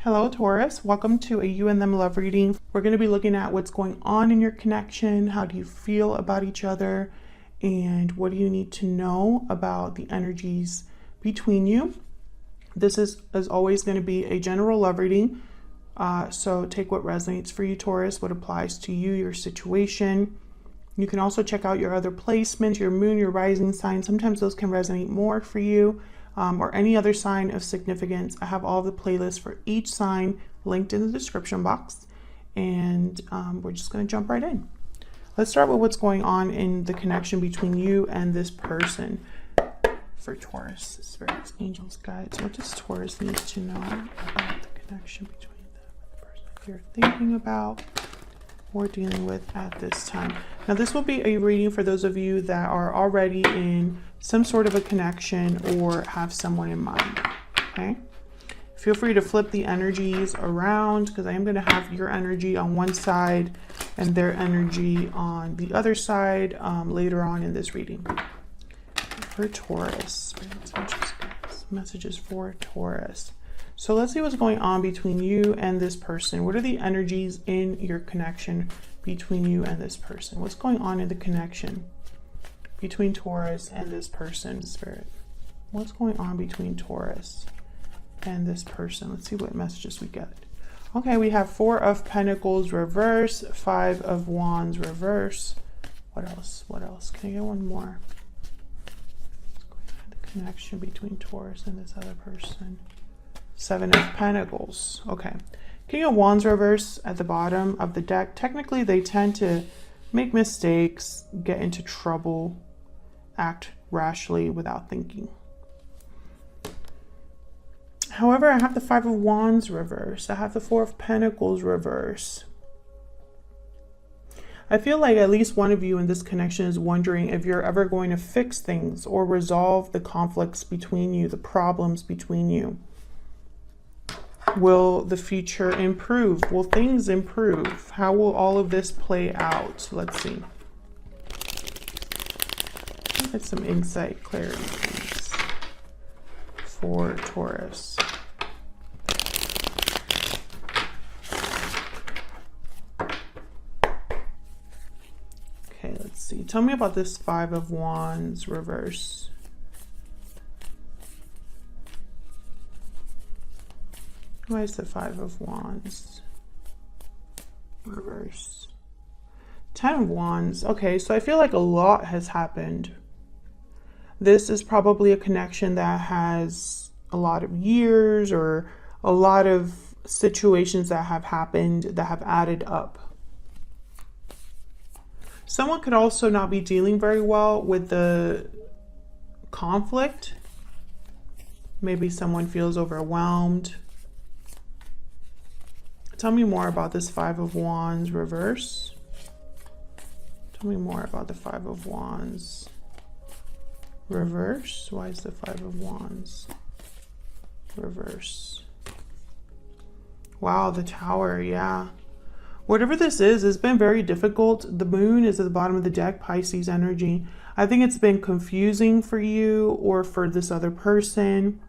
Hello, Taurus. Welcome to a You and Them love reading. We're going to be looking at what's going on in your connection. How do you feel about each other? And what do you need to know about the energies between you? This is, as always, going to be a general love reading. So take what resonates for you, Taurus, what applies to you, your situation. You can also check out your other placements, your moon, your rising sign. Sometimes those can resonate more for you. Or any other sign of significance. I have all the playlists for each sign linked in the description box. And we're just going to jump right in. Let's start with what's going on in the connection between you and this person. For Taurus, spirits, angels, guides. What does Taurus need to know about the connection between them and the person you're thinking about or dealing with at this time? Now, this will be a reading for those of you that are already in some sort of a connection or have someone in mind, okay? Feel free to flip the energies around because I am going to have your energy on one side and their energy on the other side later on in this reading. For Taurus, messages for Taurus. So let's see what's going on between you and this person. What are the energies in your connection between you and this person? What's going on in the connection between Taurus and this person, Spirit? What's going on between Taurus and this person? Let's see what messages we get. Okay, we have 4 of Pentacles reverse, 5 of Wands reverse. What else? What else? Can I get one more? What's going on in the connection between Taurus and this other person? 7 of Pentacles. Okay. King of Wands reverse at the bottom of the deck. Technically, they tend to make mistakes, get into trouble, act rashly without thinking. However, I have the 5 of Wands reverse. I have the 4 of Pentacles reverse. I feel like at least one of you in this connection is wondering if you're ever going to fix things or resolve the conflicts between you, the problems between you. Will the future improve? Will things improve? How will all of this play out? Let's see. Get some insight, clarity, please, for Taurus. Okay, let's see. Tell me about this 5 of Wands reverse. Why is the 5 of Wands reverse? 10 of Wands. Okay, so I feel like a lot has happened. This is probably a connection that has a lot of years or a lot of situations that have happened that have added up. Someone could also not be dealing very well with the conflict. Maybe someone feels overwhelmed. Tell me more about this 5 of Wands reverse. Tell me more about the 5 of Wands reverse. Why is the 5 of Wands reverse? Wow, the Tower, yeah. Whatever this is, it's been very difficult. The moon is at the bottom of the deck, Pisces energy. I think it's been confusing for you or for this other person.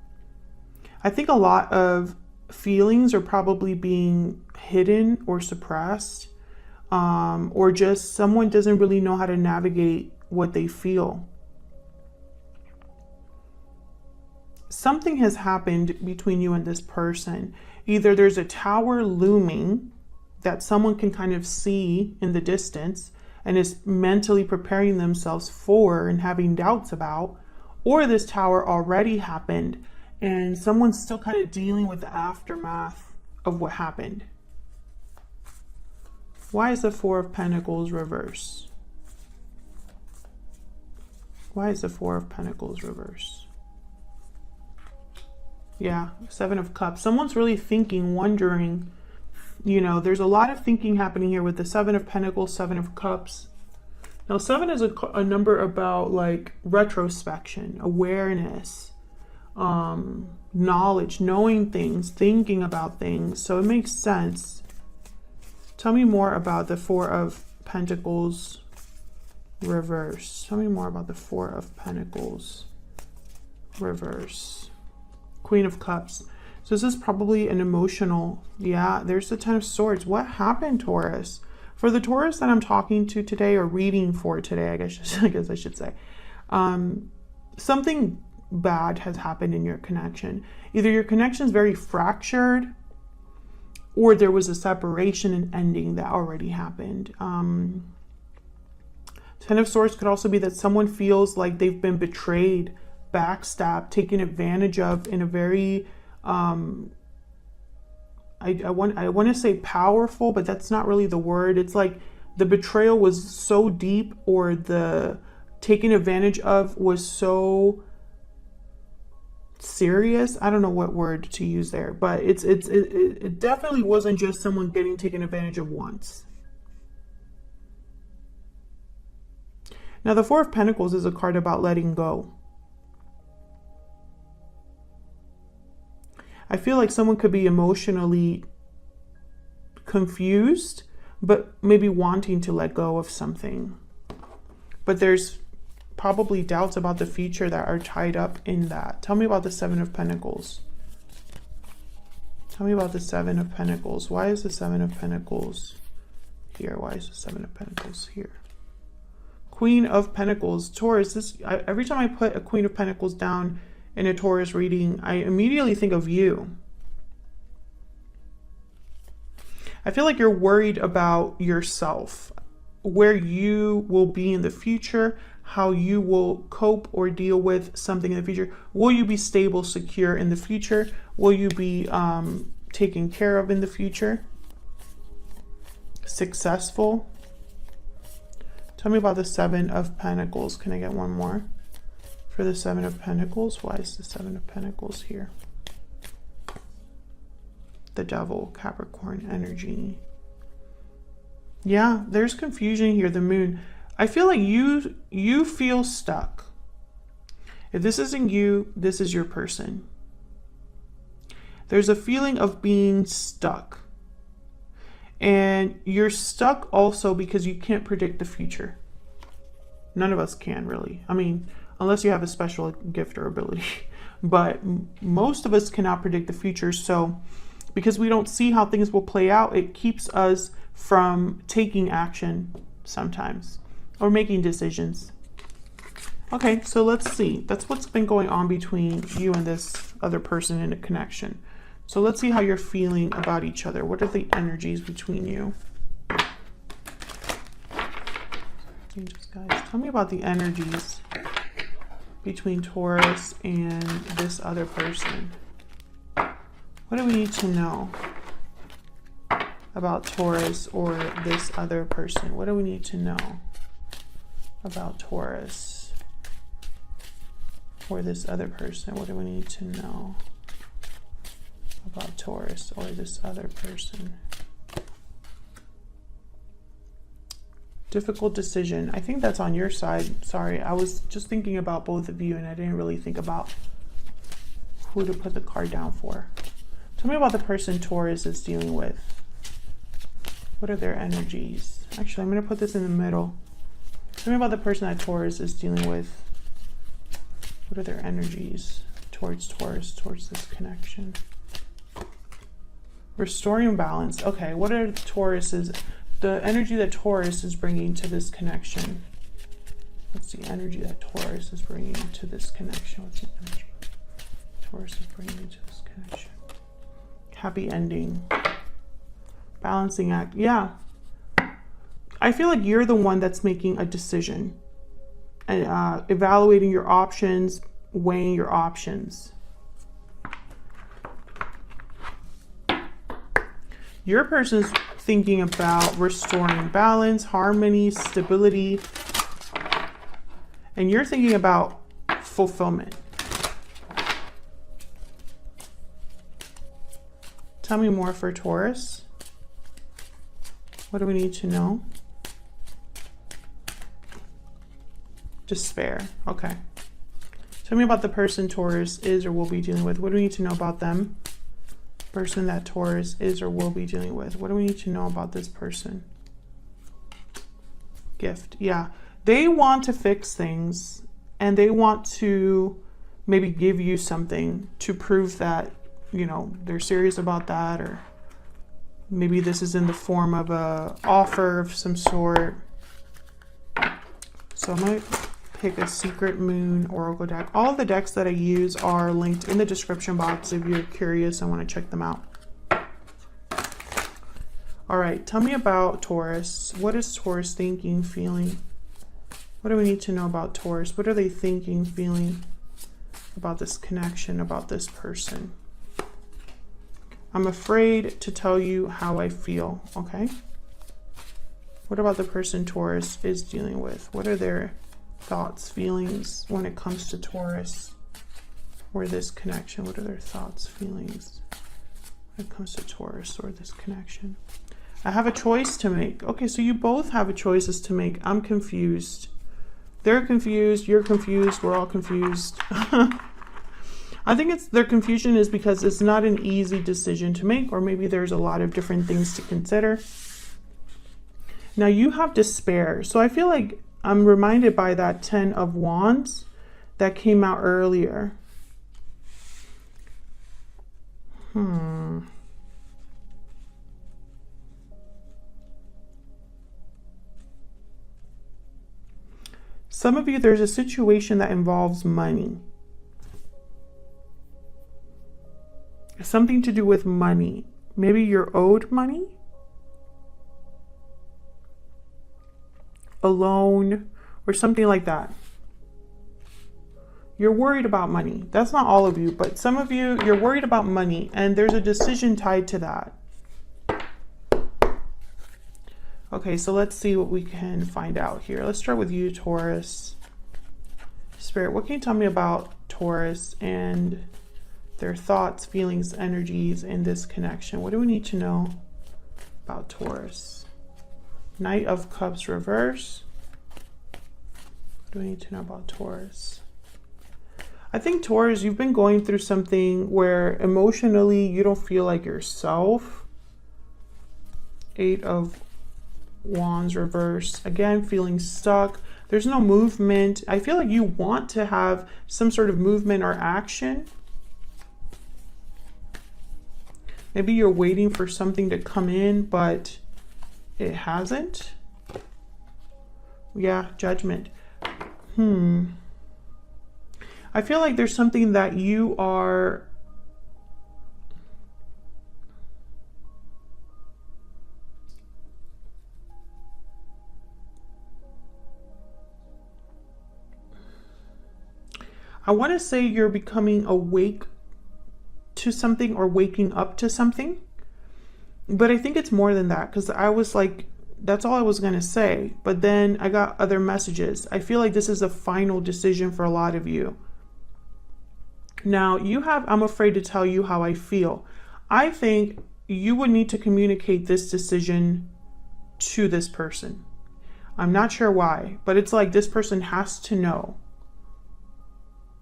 I think a lot of feelings are probably being hidden or suppressed, or just someone doesn't really know how to navigate what they feel. Something has happened between you and this person. Either there's a tower looming that someone can kind of see in the distance and is mentally preparing themselves for and having doubts about, or this tower already happened and someone's still kind of dealing with the aftermath of what happened. Why is the 4 of Pentacles reverse? Why is the 4 of Pentacles reverse? Yeah, 7 of Cups. Someone's really thinking, wondering, you know, there's a lot of thinking happening here with the 7 of Pentacles, 7 of Cups. Now, 7 is a number about like retrospection, awareness, knowledge, knowing things, thinking about things. So it makes sense. Tell me more about the 4 of Pentacles reverse. Tell me more about the 4 of Pentacles reverse. Queen of Cups. So this is probably an emotional, yeah, there's the Ten of Swords. What happened, Taurus? For the Taurus that I'm talking to today, or reading for today, I guess I should say, something bad has happened in your connection. Either your connection is very fractured, or there was a separation and ending that already happened. Ten of Swords could also be that someone feels like they've been betrayed, backstabbed, taken advantage of in a very, I want to say powerful, but that's not really the word. It's like the betrayal was so deep, or the taken advantage of was so serious. I don't know what word to use there, but it definitely wasn't just someone getting taken advantage of once. Now, the Four of Pentacles is a card about letting go. I feel like someone could be emotionally confused, but maybe wanting to let go of something. But there's probably doubts about the future that are tied up in that. Tell me about the Seven of Pentacles. Tell me about the Seven of Pentacles. Why is the Seven of Pentacles here? Why is the Seven of Pentacles here? Queen of Pentacles. Taurus, every time I put a Queen of Pentacles down in a Taurus reading, I immediately think of you. I feel like you're worried about yourself, where you will be in the future, how you will cope or deal with something in the future. Will you be stable, secure in the future? Will you be taken care of in the future? Successful? Tell me about the Seven of Pentacles. Can I get one more for the Seven of Pentacles? Why is the Seven of Pentacles here? The Devil, Capricorn energy. Yeah, there's confusion here. The Moon. I feel like you feel stuck. If this isn't you, this is your person. There's a feeling of being stuck. And you're stuck also because you can't predict the future. None of us can, really. I mean, unless you have a special gift or ability. But most of us cannot predict the future. So because we don't see how things will play out, it keeps us from taking action sometimes, or making decisions. Okay, so let's see. That's what's been going on between you and this other person in a connection. So let's see how you're feeling about each other. What are the energies between you? Angels, guys, tell me about the energies between Taurus and this other person. What do we need to know about Taurus or this other person? What do we need to know about Taurus or this other person? What do we need to know about Taurus or this other person? Difficult decision. I think that's on your side. Sorry, I was just thinking about both of you and I didn't really think about who to put the card down for. Tell me about the person Taurus is dealing with. What are their energies? Actually, I'm going to put this in the middle. Tell me about the person that Taurus is dealing with. What are their energies towards Taurus, towards this connection? Restoring balance. Okay, what are Taurus's, the energy that Taurus is bringing to this connection? What's the energy that Taurus is bringing to this connection? What's the energy Taurus is bringing to this connection? Happy ending. Balancing act. Yeah. I feel like you're the one that's making a decision and evaluating your options, weighing your options. Your person's thinking about restoring balance, harmony, stability, and you're thinking about fulfillment. Tell me more for Taurus. What do we need to know? Despair. Okay. Tell me about the person Taurus is or will be dealing with. What do we need to know about them? Person that Taurus is or will be dealing with. What do we need to know about this person? Gift. Yeah. They want to fix things and they want to maybe give you something to prove that you know, they're serious about that, or maybe this is in the form of a offer of some sort. So I might pick a Secret Moon Oracle deck. All of the decks that I use are linked in the description box if you're curious and want to check them out. All right, tell me about Taurus. What is Taurus thinking, feeling? What do we need to know about Taurus? What are they thinking, feeling about this connection, about this person? I'm afraid to tell you how I feel, okay? What about the person Taurus is dealing with? What are their thoughts, feelings when it comes to Taurus or this connection? What are their thoughts, feelings when it comes to Taurus or this connection? I have a choice to make. Okay, so you both have a choices to make. I'm confused. They're confused. You're confused. We're all confused. I think it's their confusion is because it's not an easy decision to make, or maybe there's a lot of different things to consider. Now you have despair. So I feel like I'm reminded by that 10 of Wands that came out earlier. Some of you, there's a situation that involves money. Something to do with money. Maybe you're owed money, a loan, or something like that. You're worried about money. That's not all of you, but some of you, you're worried about money, and there's a decision tied to that. Okay, so let's see what we can find out here. Let's start with you, Taurus. Spirit, what can you tell me about Taurus and their thoughts, feelings, energies in this connection? What do we need to know about Taurus? Knight of Cups reverse. What do we need to know about Taurus? I think Taurus, you've been going through something where emotionally you don't feel like yourself. 8 of Wands reverse. Again, feeling stuck. There's no movement. I feel like you want to have some sort of movement or action. Maybe you're waiting for something to come in, but it hasn't. Yeah, Judgment. I feel like there's something that you are I want to say you're becoming awake to something or waking up to something. But I think it's more than that, because I was like, that's all I was going to say. But then I got other messages. I feel like this is a final decision for a lot of you. Now, you have, I'm afraid to tell you how I feel. I think you would need to communicate this decision to this person. I'm not sure why, but it's like this person has to know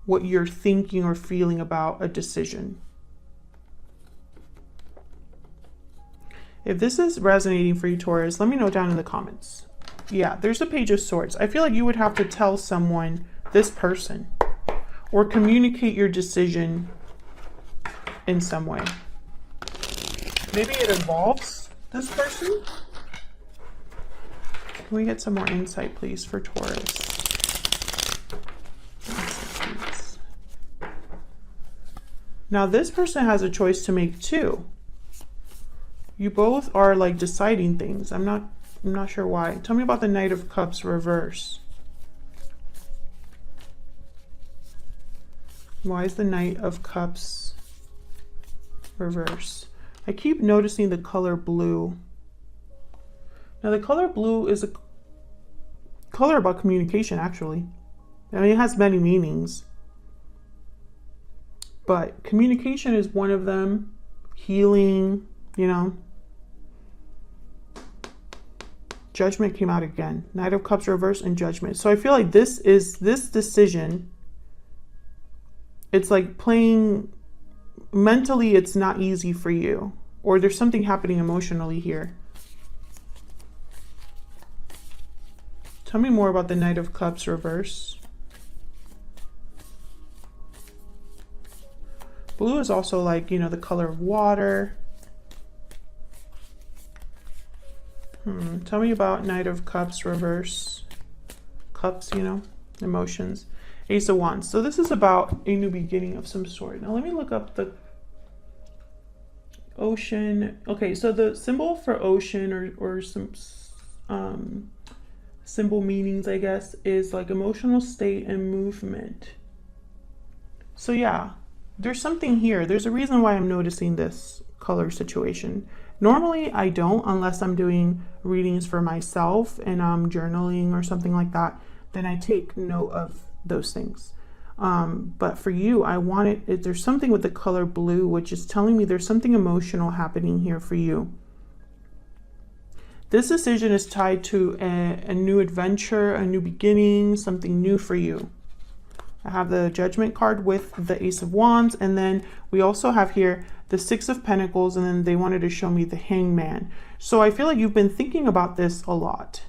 what you're thinking or feeling about a decision. If this is resonating for you, Taurus, let me know down in the comments. Yeah, there's a Page of Swords. I feel like you would have to tell someone, this person, or communicate your decision in some way. Maybe it involves this person. Can we get some more insight, please, for Taurus? Now, this person has a choice to make too. You both are like deciding things. I'm not sure why. Tell me about the Knight of Cups reverse. Why is the Knight of Cups reverse? I keep noticing the color blue. Now, the color blue is a color about communication, actually. I mean, it has many meanings. But communication is one of them. Healing, you know. Judgment came out again. Knight of Cups reverse and Judgment. So I feel like this decision, it's like playing mentally, it's not easy for you. Or there's something happening emotionally here. Tell me more about the Knight of Cups reverse. Blue is also like, you know, the color of water. Tell me about Knight of Cups reverse. Cups, you know, emotions. Ace of Wands. So this is about a new beginning of some sort. Now let me look up the ocean. Okay, so the symbol for ocean or some symbol meanings, I guess, is like emotional state and movement. So yeah, there's something here. There's a reason why I'm noticing this color situation. Normally I don't, unless I'm doing readings for myself and I'm journaling or something like that, then I take note of those things. But for you, I want it, there's something with the color blue, which is telling me there's something emotional happening here for you. This decision is tied to a new adventure, a new beginning, something new for you. I have the Judgment card with the Ace of Wands, and then we also have here the Six of Pentacles, and then they wanted to show me the Hangman. So I feel like you've been thinking about this a lot.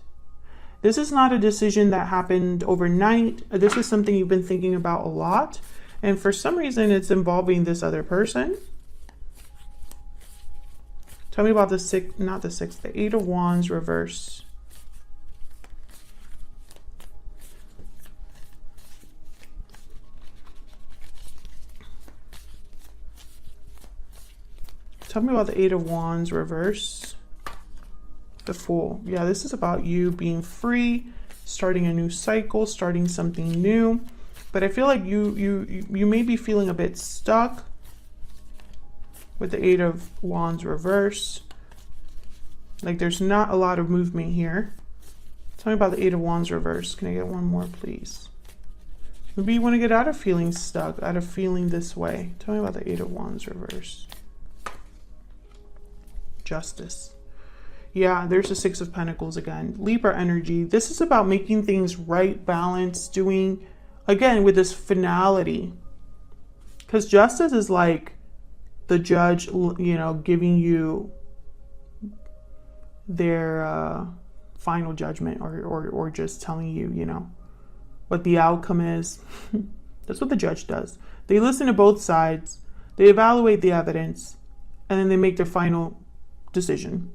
This is not a decision that happened overnight. This is something you've been thinking about a lot, and for some reason it's involving this other person. Tell me about the Eight of Wands reverse. Tell me about the Eight of Wands reverse. The Fool. Yeah, this is about you being free, starting a new cycle, starting something new. But I feel like you may be feeling a bit stuck with the Eight of Wands reverse. Like there's not a lot of movement here. Tell me about the Eight of Wands reverse. Can I get one more, please? Maybe you want to get out of feeling stuck, out of feeling this way. Tell me about the Eight of Wands reverse. Justice. Yeah, there's the Six of Pentacles again. Libra energy. This is about making things right, balance, doing, again, with this finality. Because justice is like the judge, you know, giving you their final judgment or just telling you, you know, what the outcome is. That's what the judge does. They listen to both sides. They evaluate the evidence, and then they make their final decision.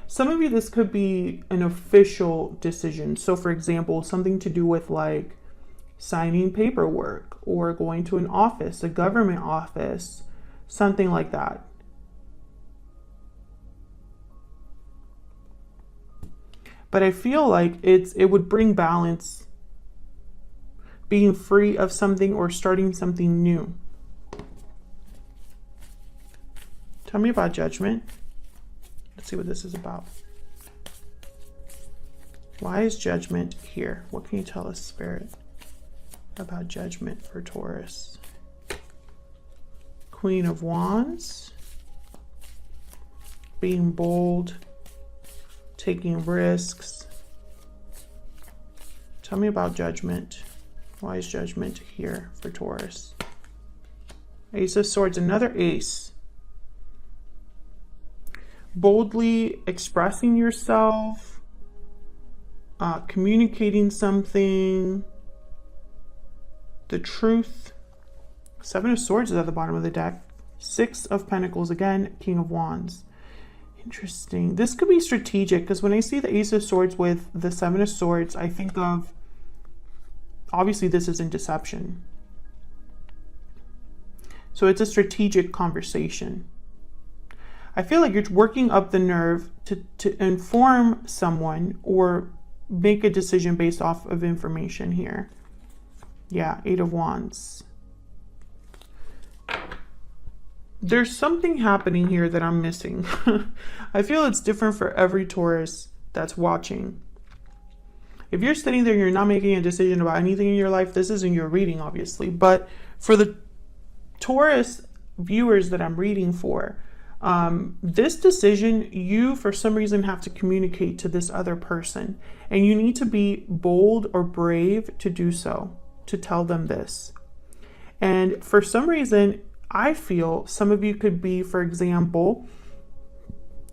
Some of you, this could be an official decision. So for example, something to do with like signing paperwork or going to an office, a government office, something like that. But I feel like it would bring balance, being free of something or starting something new. Tell me about Judgment. Let's see what this is about. Why is Judgment here? What can you tell us, Spirit, about Judgment for Taurus? Queen of Wands. Being bold. Taking risks. Tell me about Judgment. Why is Judgment here for Taurus? Ace of Swords, another ace. Boldly expressing yourself, communicating something, the truth. Seven of Swords is at the bottom of the deck. Six of Pentacles again, King of Wands. Interesting. This could be strategic because when I see the Ace of Swords with the Seven of Swords, I think of, obviously this isn't deception. So it's a strategic conversation. I feel like you're working up the nerve to inform someone or make a decision based off of information here. Yeah, Eight of Wands. There's something happening here that I'm missing. I feel it's different for every Taurus that's watching. If you're sitting there and you're not making a decision about anything in your life, this isn't your reading, obviously. But for the Taurus viewers that I'm reading for, this decision, you for some reason have to communicate to this other person, and you need to be bold or brave to do so, to tell them this. And for some reason, I feel some of you could be, for example,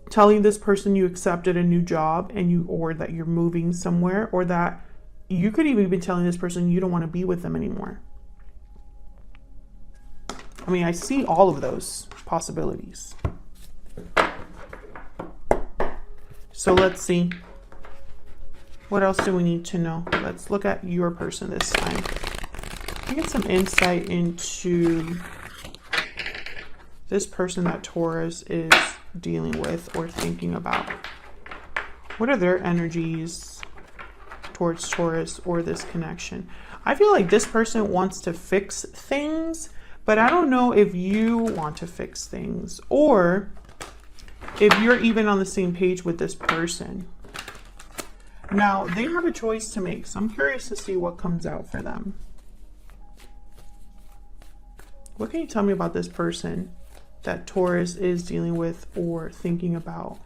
telling this person you accepted a new job or that you're moving somewhere, or that you could even be telling this person you don't want to be with them anymore. I mean, I see all of those possibilities. So let's see. What else do we need to know? Let's look at your person this time. Get some insight into this person that Taurus is dealing with or thinking about. What are their energies towards Taurus or this connection? I feel like this person wants to fix things, but I don't know if you want to fix things or if you're even on the same page with this person. Now, they have a choice to make, so I'm curious to see what comes out for them. What can you tell me about this person that Taurus is dealing with or thinking about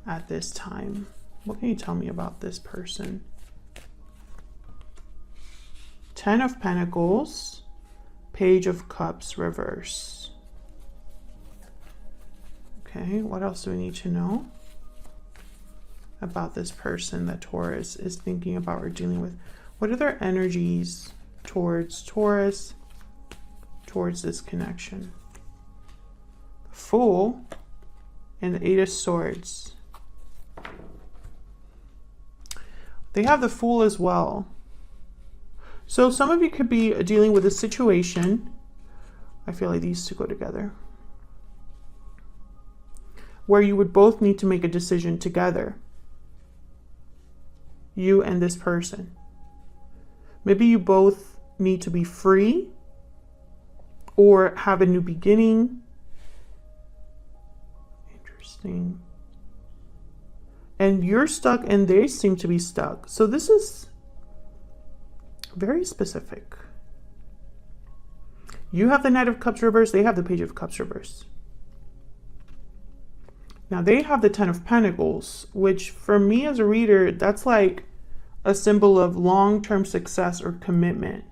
at this time? What can you tell me about this person? 10 of Pentacles, Page of Cups, reverse. Okay, what else do we need to know about this person that Taurus is thinking about or dealing with? What are their energies towards Taurus, towards this connection? Fool and the 8 of Swords. They have the Fool as well. So some of you could be dealing with a situation. I feel like these two go together, where you would both need to make a decision together. You and this person. Maybe you both need to be free or have a new beginning. Interesting. And you're stuck and they seem to be stuck. So this is very specific. You have the Knight of Cups reverse. They have the Page of Cups reverse. Now they have the 10 of Pentacles, which for me as a reader, that's like a symbol of long-term success or commitment.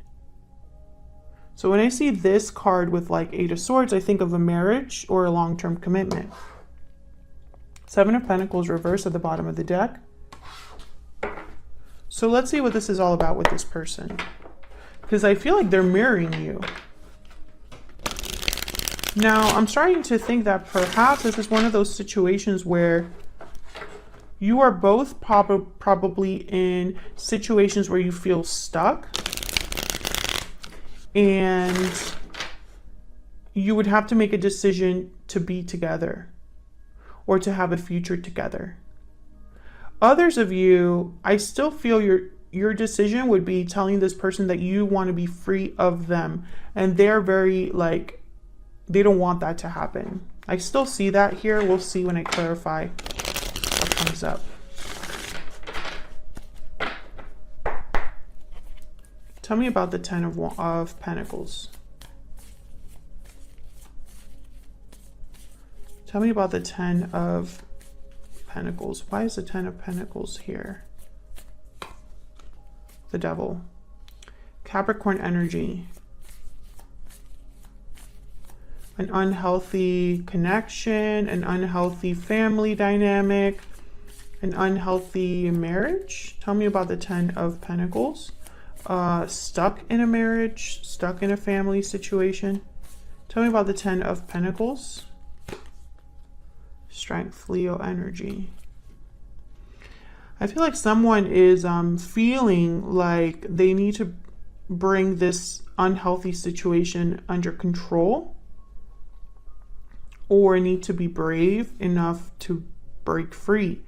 So when I see this card with like 8 of Swords, I think of a marriage or a long-term commitment. 7 of Pentacles reverse at the bottom of the deck. So let's see what this is all about with this person, because I feel like they're mirroring you. Now, I'm starting to think that perhaps this is one of those situations where you are both probably in situations where you feel stuck and you would have to make a decision to be together or to have a future together. Others of you, I still feel your decision would be telling this person that you want to be free of them, and they're very like, they don't want that to happen. I still see that here. We'll see when I clarify what comes up. Tell me about the 10 of Pentacles. Tell me about the 10 of Pentacles. Why is the 10 of Pentacles here? The Devil. Capricorn energy. An unhealthy connection, an unhealthy family dynamic, an unhealthy marriage. Tell me about the 10 of Pentacles. Stuck in a marriage, stuck in a family situation. Tell me about the 10 of Pentacles. Strength, Leo energy. I feel like someone is feeling like they need to bring this unhealthy situation under control, or need to be brave enough to break free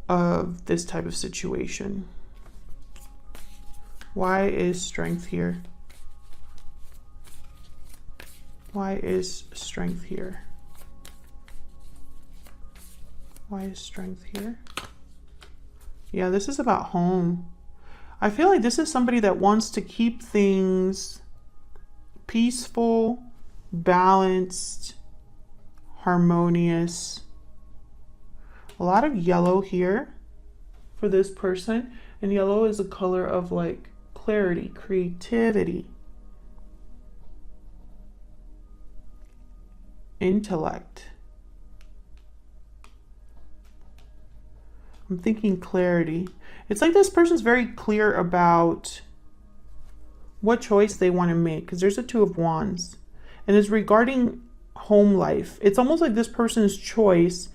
of this type of situation. Why is Strength here? Why is Strength here? Why is Strength here? Yeah, this is about home. I feel like this is somebody that wants to keep things peaceful, balanced, harmonious. A lot of yellow here for this person, and yellow is a color of like clarity, creativity, intellect. I'm thinking clarity. It's like this person's very clear about what choice they want to make, because there's a 2 of Wands. and it's regarding home life. It's almost like this person's choice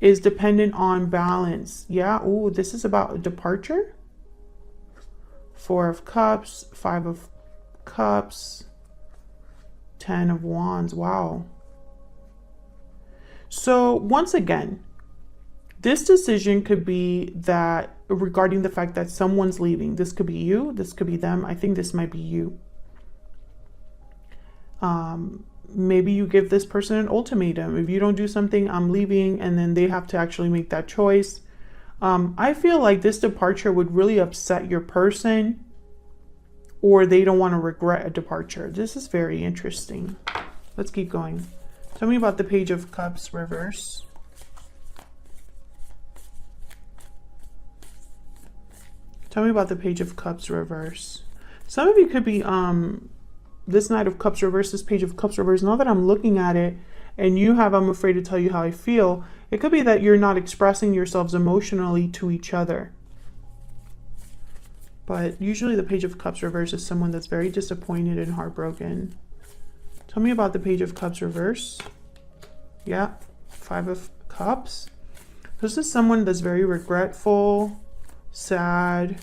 is dependent on balance. Yeah. Ooh, this is about a departure. 4 of Cups, 5 of Cups, 10 of Wands. Wow. So once again, this decision could be that regarding the fact that someone's leaving. This could be you. This could be them. I think this might be you. Maybe you give this person an ultimatum. If you don't do something, I'm leaving, and then they have to actually make that choice. I feel like this departure would really upset your person, or they don't want to regret a departure. This is very interesting. Let's keep going. Tell me about the Page of Cups reverse. Tell me about the Page of Cups reverse. Some of you could be this Knight of Cups reverse, this Page of Cups reverse. Now that I'm looking at it, and you have I'm afraid to tell you how I feel, it could be that you're not expressing yourselves emotionally to each other. But usually the Page of Cups reverse is someone that's very disappointed and heartbroken. Tell me about the Page of Cups reverse. Yeah, 5 of Cups. This is someone that's very regretful, sad.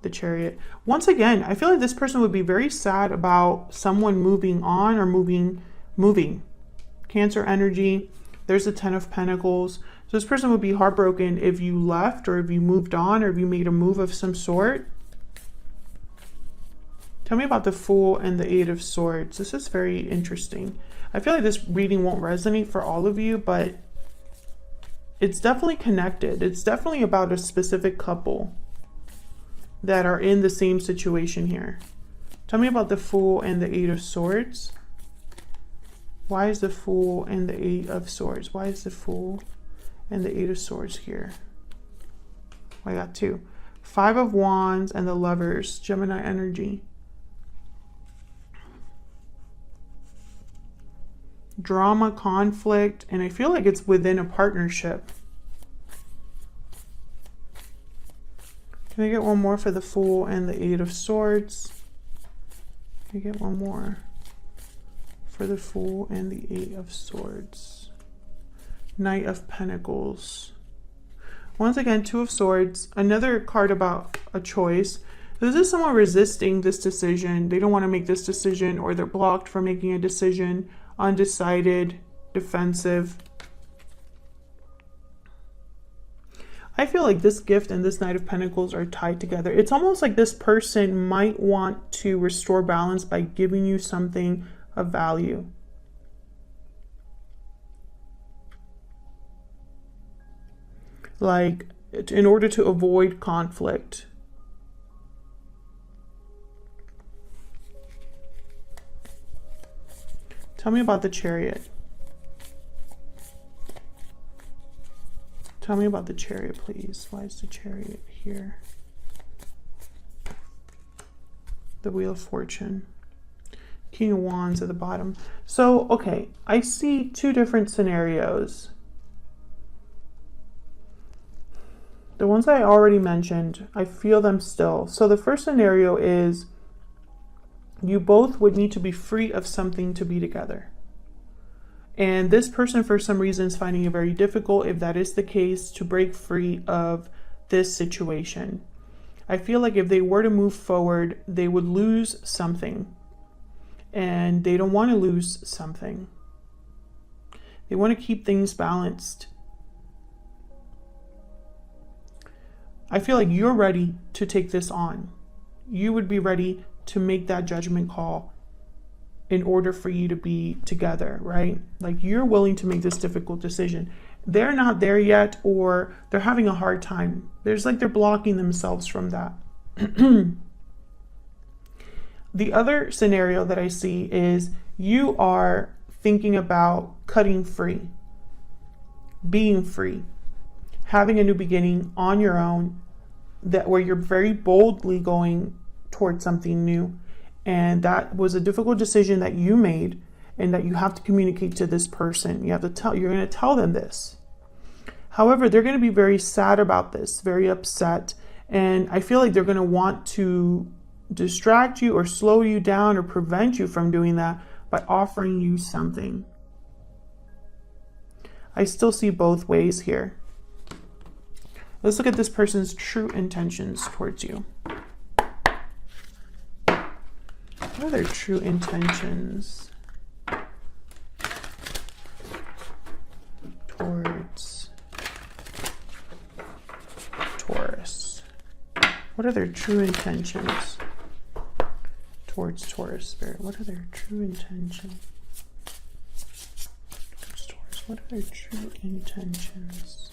The Chariot. Once again, I feel like this person would be very sad about someone moving on or moving. Cancer energy. There's the 10 of Pentacles. So this person would be heartbroken if you left, or if you moved on, or if you made a move of some sort. Tell me about the Fool and the 8 of Swords. This is very interesting. I feel like this reading won't resonate for all of you, but it's definitely connected. It's definitely about a specific couple that are in the same situation here. Tell me about the Fool and the 8 of Swords. Why is the Fool and the 8 of Swords? Why is the Fool and the 8 of Swords here? I got 2. 5 of Wands and the Lovers, Gemini energy. Drama, conflict, and I feel like it's within a partnership. Can I get one more for the Fool and the 8 of Swords? Can I get one more for the Fool and the 8 of Swords? Knight of Pentacles. Once again, 2 of Swords. Another card about a choice. This is someone resisting this decision. They don't want to make this decision, or they're blocked from making a decision. Undecided, defensive. I feel like this gift and this Knight of Pentacles are tied together. It's almost like this person might want to restore balance by giving you something of value. Like, in order to avoid conflict. Tell me about the Chariot. Tell me about the Chariot, please. Why is the Chariot here? The Wheel of Fortune. King of Wands at the bottom. So, okay, I see 2 different scenarios. The ones I already mentioned, I feel them still. So the first scenario is you both would need to be free of something to be together. And this person, for some reason, is finding it very difficult, if that is the case, to break free of this situation. I feel like if they were to move forward, they would lose something. And they don't want to lose something. They want to keep things balanced. I feel like you're ready to take this on. You would be ready to make that judgment call in order for you to be together, right? Like, you're willing to make this difficult decision. They're not there yet, or they're having a hard time. There's like they're blocking themselves from that. The other scenario that I see is you are thinking about cutting free, being free, having a new beginning on your own, that where you're very boldly going towards something new. And that was a difficult decision that you made, and that you have to communicate to this person. You have to tell, you're going to tell them this. However, they're going to be very sad about this, very upset. And I feel like they're going to want to distract you or slow you down or prevent you from doing that by offering you something. I still see both ways here. Let's look at this person's true intentions towards you. What are their true intentions towards Taurus? What are their true intentions towards Taurus Spirit? What are their true intentions towards Taurus? What are their true intentions?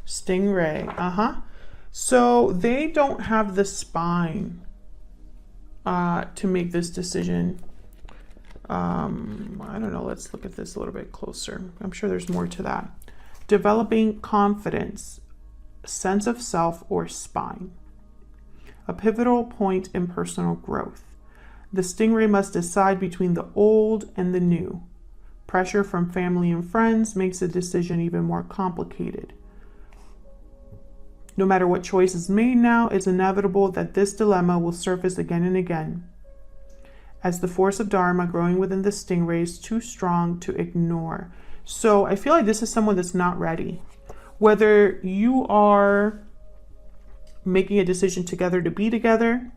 Stingray. So they don't have the spine to make this decision. I don't know. Let's look at this a little bit closer. I'm sure there's more to that. Developing confidence, sense of self, or spine. A pivotal point in personal growth. The stingray must decide between the old and the new. Pressure from family and friends makes the decision even more complicated. No matter what choice is made now, it's inevitable that this dilemma will surface again and again, as the force of Dharma growing within the stingray is too strong to ignore. So I feel like this is someone that's not ready. Whether you are making a decision together to be together,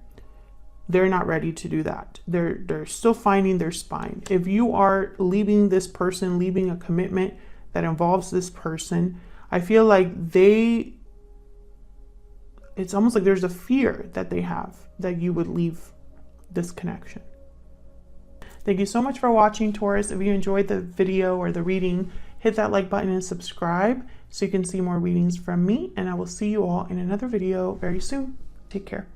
they're not ready to do that. They're still finding their spine. If you are leaving this person, leaving a commitment that involves this person, I feel like it's almost like there's a fear that they have that you would leave this connection. Thank you so much for watching, Taurus. If you enjoyed the video or the reading, hit that like button and subscribe so you can see more readings from me. And I will see you all in another video very soon. Take care.